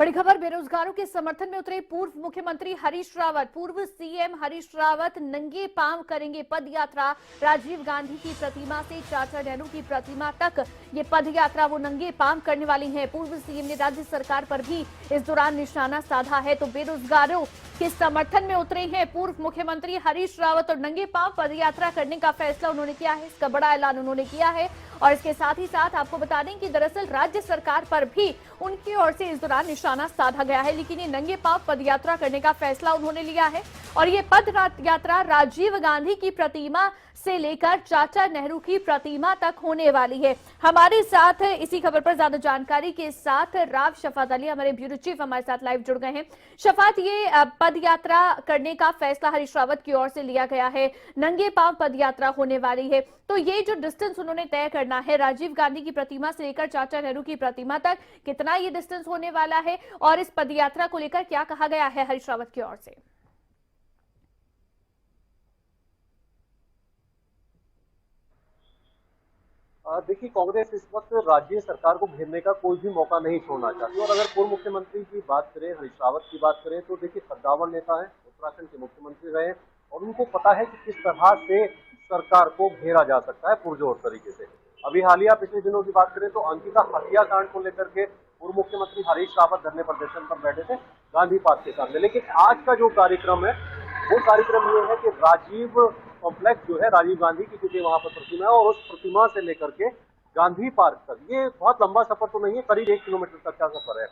बड़ी खबर, बेरोजगारों के समर्थन में उतरे पूर्व मुख्यमंत्री हरीश रावत। पूर्व सीएम हरीश रावत नंगे पांव करेंगे पद यात्रा। राजीव गांधी की प्रतिमा से चाचा नेहरू की प्रतिमा तक ये पद यात्रा वो नंगे पांव करने वाली है। पूर्व सीएम ने राज्य सरकार पर भी इस दौरान निशाना साधा है। तो बेरोजगारों के समर्थन में उतरे हैं पूर्व मुख्यमंत्री हरीश रावत और नंगे पांव पद यात्रा करने का फैसला उन्होंने किया है। इसका बड़ा ऐलान उन्होंने किया है और इसके साथ ही साथ आपको बता दें कि दरअसल राज्य सरकार पर भी उनकी ओर से इस दौरान निशाना साधा गया है, लेकिन ये नंगे पांव पद यात्रा करने का फैसला उन्होंने लिया है। और ये पद यात्रा राजीव गांधी की प्रतिमा से लेकर चाचा नेहरू की प्रतिमा तक होने वाली है। हमारे साथ इसी खबर पर ज्यादा जानकारी के साथ राव शफात अली, हमारे ब्यूरो चीफ, हमारे साथ लाइव जुड़ गए हैं। शफात, ये पद यात्रा करने का फैसला हरीश रावत की ओर से लिया गया है, नंगे पांव पद यात्रा होने वाली है। तो ये जो डिस्टेंस उन्होंने तय करना है राजीव गांधी की प्रतिमा से लेकर चाचा नेहरू की प्रतिमा तक, कितना ये डिस्टेंस होने वाला है और इस पद यात्रा को लेकर क्या कहा गया है हरीश रावत की ओर से? देखिए, कांग्रेस इस वक्त राज्य सरकार को घेरने का कोई भी मौका नहीं छोड़ना चाहती। और अगर पूर्व मुख्यमंत्री की बात करें, हरीश रावत की बात करें, तो देखिए कद्दावर नेता है, उत्तराखंड के मुख्यमंत्री रहे और उनको पता है कि किस तरह से सरकार को घेरा जा सकता है पुरजोर तरीके से। अभी हालिया पिछले दिनों की बात करें तो अंकिता हत्याकांड को लेकर के पूर्व मुख्यमंत्री हरीश रावत धरने प्रदर्शन पर बैठे थे गांधी पार्क के सामने। लेकिन आज का जो कार्यक्रम है वो कार्यक्रम ये है कि राजीव कॉम्प्लेक्स जो है, राजीव गांधी की क्योंकि वहां पर प्रतिमा है, और उस प्रतिमा से लेकर के गांधी पार्क तक, ये बहुत लंबा सफर तो नहीं है, करीब 1 किलोमीटर तक का सफर है।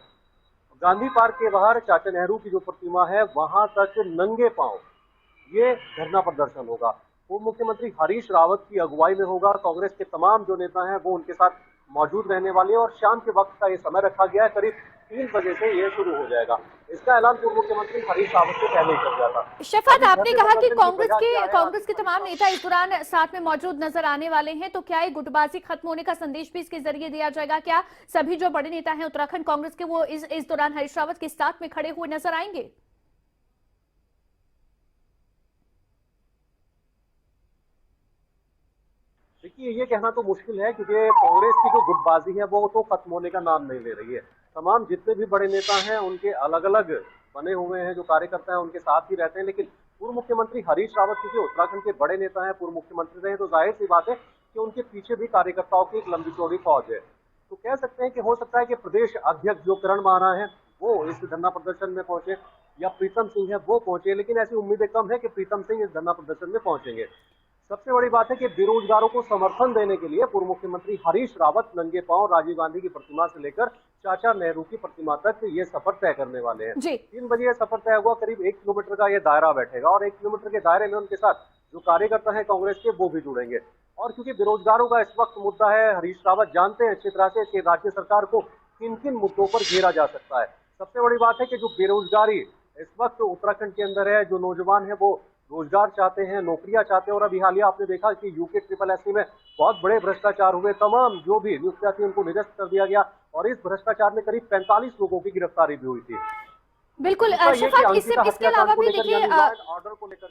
गांधी पार्क के बाहर चाचा नेहरू की जो प्रतिमा है वहां तक नंगे पांव ये धरना प्रदर्शन होगा। पूर्व मुख्यमंत्री हरीश रावत की अगुवाई में होगा। कांग्रेस के तमाम जो नेता हैं वो उनके साथ मौजूद रहने वाले हैं और शाम के वक्त का ये समय रखा गया है, करीब 3 बजे से ये शुरू हो जाएगा। इसका ऐलान पूर्व मुख्यमंत्री हरीश रावत से पहले ही कर दिया था। शफात, आपने कहा कि कांग्रेस के तमाम नेता इस दौरान साथ में मौजूद नजर आने वाले हैं, तो क्या ये गुटबाजी खत्म होने का संदेश भी इसके जरिए दिया जाएगा? क्या सभी जो बड़े नेता हैं उत्तराखंड कांग्रेस के वो इस दौरान हरीश रावत के साथ में खड़े हुए नजर आएंगे? देखिए, ये कहना तो मुश्किल है क्योंकि कांग्रेस की जो गुटबाजी है वो तो खत्म होने का नाम नहीं ले रही है। तमाम जितने भी बड़े नेता हैं उनके अलग अलग बने हुए हैं, जो कार्यकर्ता हैं उनके साथ ही रहते हैं। लेकिन पूर्व मुख्यमंत्री हरीश रावत क्योंकि उत्तराखंड के बड़े नेता हैं, पूर्व मुख्यमंत्री रहे, तो जाहिर सी बात है कि उनके पीछे भी कार्यकर्ताओं की एक लंबी चौड़ी फौज है। तो कह सकते हैं कि हो सकता है कि प्रदेश अध्यक्ष जो किरण माना है वो इस धरना प्रदर्शन में पहुंचे या प्रीतम सिंह है वो पहुंचे, लेकिन ऐसी उम्मीदें कम है कि प्रीतम सिंह इस धरना प्रदर्शन में पहुंचेंगे। सबसे बड़ी बात है कि बेरोजगारों को समर्थन देने के लिए पूर्व मुख्यमंत्री हरीश रावत नंगे पांव राजीव गांधी की प्रतिमा से लेकर चाचा नेहरू की प्रतिमा तक ये सफर तय करने वाले हैं। 3 बजे ये सफर तय हुआ, करीब 1 किलोमीटर का ये दायरा बैठेगा और 1 किलोमीटर के दायरे में उनके साथ जो कार्यकर्ता है कांग्रेस के वो भी जुड़ेंगे। और क्योंकि बेरोजगारों का इस वक्त मुद्दा है, हरीश रावत जानते हैं अच्छी तरह से कि राज्य सरकार को किन किन मुद्दों पर घेरा जा सकता है। सबसे बड़ी बात है कि जो बेरोजगारी इस वक्त उत्तराखंड के अंदर है, जो नौजवान है वो रोजगार चाहते हैं, नौकरियां चाहते हैं। और अभी हालिया आपने देखा कि यूके ट्रिपल एससी में बहुत बड़े भ्रष्टाचार हुए, तमाम जो भी नियुक्तियां थी उनको निरस्त कर दिया गया और इस भ्रष्टाचार में करीब 45 लोगों की गिरफ्तारी भी हुई थी। बिल्कुल शफात, इसके अलावा भी देखिए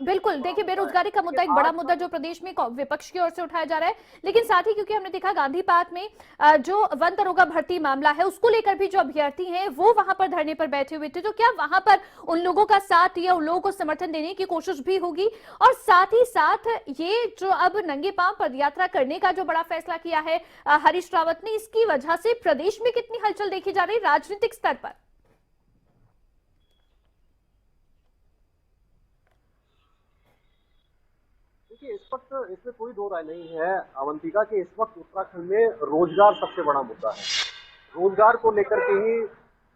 बिल्कुल देखिए बेरोजगारी का मुद्दा एक बड़ा मुद्दा जो प्रदेश में विपक्ष की ओर से उठाया जा रहा है, लेकिन साथ ही क्योंकि हमने देखा गांधी पार्क में जो वन दरोगा भर्ती मामला है उसको लेकर भी जो अभ्यर्थी हैं वो वहां पर धरने पर बैठे हुए थे, तो क्या वहां पर उन लोगों का साथ या उन लोगों को समर्थन देने की कोशिश भी होगी? और साथ ही साथ ये जो अब नंगे पांव पदयात्रा करने का जो बड़ा फैसला किया है हरीश रावत ने, इसकी वजह से प्रदेश में कितनी हलचल देखी जा रही है राजनीतिक स्तर पर? इस वक्त इसमें कोई दो राय नहीं है अवंतिका कि इस वक्त उत्तराखंड में रोजगार सबसे बड़ा मुद्दा है। रोजगार को लेकर के ही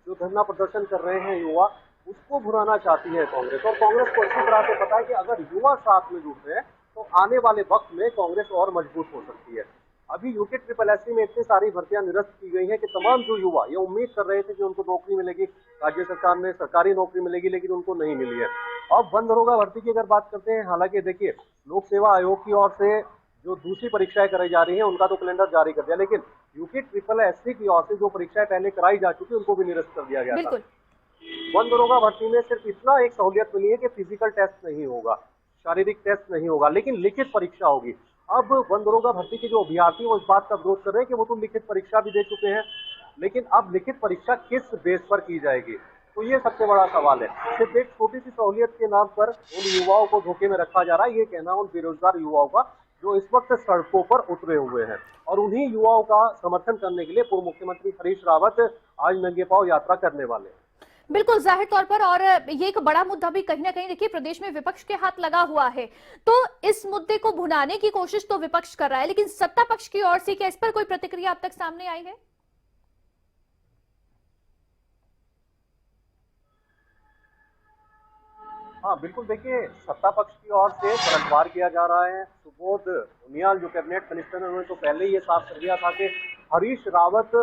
जो धरना प्रदर्शन कर रहे हैं युवा, उसको भुनाना चाहती है कांग्रेस। और कांग्रेस को अच्छी तरह से पता है कि अगर युवा साथ में जुड़ते हैं तो आने वाले वक्त में कांग्रेस और मजबूत हो सकती है। अभी यूके ट्रिपल एससी में इतनी सारी भर्तियां निरस्त की गई हैं कि तमाम जो युवा ये उम्मीद कर रहे थे कि उनको नौकरी मिलेगी, राज्य सरकार में सरकारी नौकरी मिलेगी, लेकिन उनको नहीं मिली है। अब वन दरोगा भर्ती की अगर बात करते हैं, हालांकि देखिए लोक सेवा आयोग की ओर से जो दूसरी परीक्षाएं कराई जा रही हैं उनका तो कैलेंडर जारी कर दिया, लेकिन यूके ट्रिपल एससी की ओर से जो परीक्षाएं पहले कराई जा चुकी उनको भी निरस्त कर दिया गया था। वन दरोगा भर्ती में सिर्फ इतना एक सहूलियत मिली है कि फिजिकल टेस्ट नहीं होगा, शारीरिक टेस्ट नहीं होगा, लेकिन लिखित परीक्षा होगी। अब वन दरोगा भर्ती के जो अभ्यर्थी वो इस बात का विरोध कर रहे हैं कि वो तो लिखित परीक्षा भी दे चुके हैं, लेकिन अब लिखित परीक्षा किस बेस पर की जाएगी, तो ये सबसे बड़ा सवाल है। सिर्फ एक छोटी सी सहूलियत के नाम पर उन युवाओं को धोखे में रखा जा रहा है, ये कहना उन बेरोजगार युवाओं का जो इस वक्त सड़कों पर उतरे हुए हैं। और उन्हीं युवाओं का समर्थन करने के लिए पूर्व मुख्यमंत्री हरीश रावत आज नंगे पांव यात्रा करने वाले हैं। बिल्कुल जाहिर तौर पर, और ये एक बड़ा मुद्दा भी कहीं ना कहीं देखिए प्रदेश में विपक्ष के हाथ लगा हुआ है, तो इस मुद्दे को भुनाने की कोशिश तो विपक्ष कर रहा है, लेकिन सत्ता पक्ष की ओर से क्या इस पर कोई प्रतिक्रिया अब तक सामने आई है? हाँ बिल्कुल, देखिए सत्ता पक्ष की ओर से पलटवार किया जा रहा है। सुबोध उनियाल जो कैबिनेट मिनिस्टर हैं, उन्होंने तो पहले ही ये साफ कर दिया था कि हरीश रावत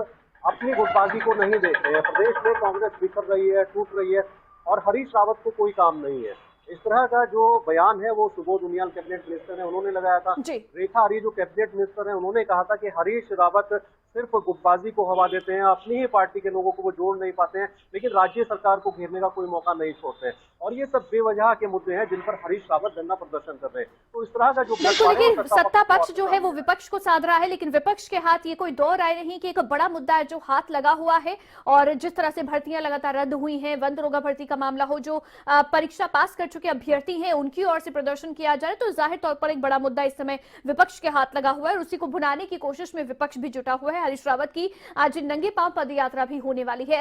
अपनी गुटबाजी को नहीं देख रहे हैं। प्रदेश में कांग्रेस बिखर रही है, टूट रही है और हरीश रावत को कोई काम नहीं है। इस तरह का जो बयान है वो सुबोध उनियाल कैबिनेट मिनिस्टर है, उन्होंने लगाया था। रेखा आर्य जो कैबिनेट मिनिस्टर है, उन्होंने कहा था कि हरीश रावत सिर्फ गुटबाजी को हवा देते हैं, अपनी ही पार्टी के लोगों को वो जोड़ नहीं पाते हैं, लेकिन राज्य सरकार को घेरने का कोई मौका नहीं छोड़ते हैं। और ये सब बेवजह के मुद्दे हैं जिन पर हरीश रावत धरना प्रदर्शन कर रहे हैं। तो इस तरह का जो लेकिन सत्ता पक्ष जो है वो विपक्ष को साध रहा है, लेकिन विपक्ष के हाथ ये कोई दो राय नहीं कि एक बड़ा मुद्दा है जो हाथ लगा हुआ है। और जिस तरह से भर्तियां लगातार रद्द हुई हैं, वन दरोगा भर्ती का मामला हो, जो परीक्षा पास कर चुके अभ्यर्थी हैं उनकी ओर से प्रदर्शन किया जा रहा है, तो जाहिर तौर पर एक बड़ा मुद्दा इस समय विपक्ष के हाथ लगा हुआ है और उसी को भुनाने की कोशिश में विपक्ष भी जुटा हुआ है। हरीश रावत की आज नंगे पांव पदयात्रा भी होने वाली है।